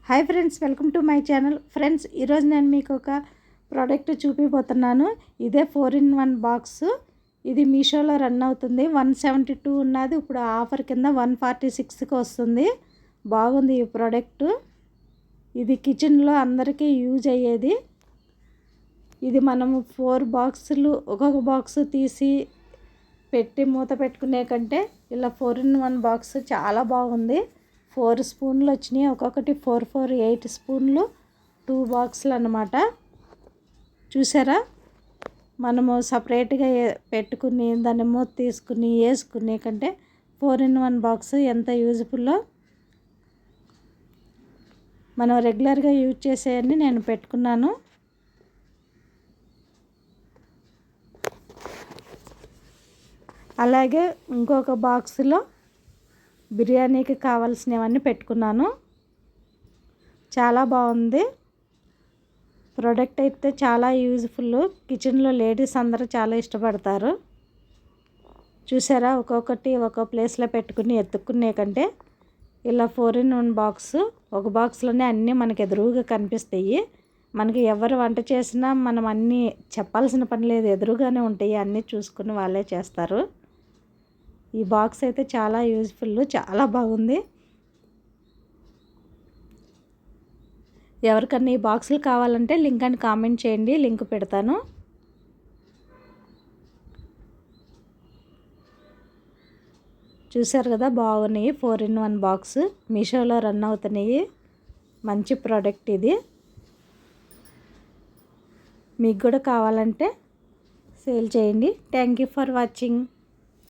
Hi friends, welcome to my channel. Friends, ఈరోజు నేను మీకు ఒక ప్రోడక్ట్ చూపిపోతున్నాను. ఇదే 4-in-1 బాక్స్. ఇది మీషోలో రన్ అవుతుంది. 172 ఉన్నది, ఇప్పుడు ఆఫర్ కింద 146కి వస్తుంది. బాగుంది ఈ ప్రోడక్ట్. ఇది కిచెన్లో అందరికీ యూజ్ అయ్యేది. ఇది మనము 4 బాక్సులు ఒక్కొక్క బాక్స్ తీసి పెట్టి మూత పెట్టుకునే కంటే ఇలా 4-in-1 బాక్స్ చాలా బాగుంది. 4 స్పూన్లు వచ్చినాయి. ఒక్కొక్కటి 8 స్పూన్లు, 2 బాక్సులు అన్నమాట. చూసారా, మనము సపరేట్గా పెట్టుకుని దాన్ని మూత తీసుకుని వేసుకునే కంటే 4-in-1 బాక్స్ ఎంత యూజ్ఫుల్లో. మనం రెగ్యులర్గా యూజ్ చేసేవన్నీ నేను పెట్టుకున్నాను. అలాగే ఇంకొక బాక్సులో బిర్యానీకి కావాల్సినవన్నీ పెట్టుకున్నాను. చాలా బాగుంది ప్రోడక్ట్ అయితే, చాలా యూజ్ఫుల్. కిచెన్లో లేడీస్ అందరూ చాలా ఇష్టపడతారు. చూసారా, ఒక్కొక్కటి ఒక ప్లేస్లో పెట్టుకుని ఎత్తుక్కునే కంటే ఇలా 4-in-1 బాక్స్ ఒక బాక్స్లోనే అన్నీ మనకి ఎదురుగా కనిపిస్తాయి. మనకి ఎవరు వంట చేసినా మనం అన్నీ చెప్పాల్సిన పని లేదు, ఎదురుగానే ఉంటాయి. అన్నీ చూసుకుని వాళ్ళే చేస్తారు. ఈ బాక్స్ అయితే చాలా యూజ్ఫుల్, చాలా బాగుంది. ఎవరికన్నా ఈ బాక్సులు కావాలంటే లింక్ అని కామెంట్ చేయండి, లింక్ పెడతాను. చూసారు కదా, బాగున్నాయి. 4-in-1 బాక్స్ మీషోలో రన్ అవుతున్నాయి. మంచి ప్రోడక్ట్ ఇది. మీకు కూడా కావాలంటే సేల్ చేయండి. Thank you for watching.